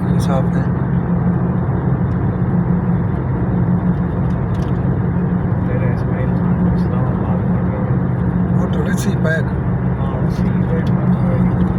ਹਿਸਾਬ ਦੇ तेरे इस्माइल खान को इस्लामाबाद में गए ਮੋਟਰ ਵਿੱਚ ਸੀ ਪੈਕ हाँ उसी पे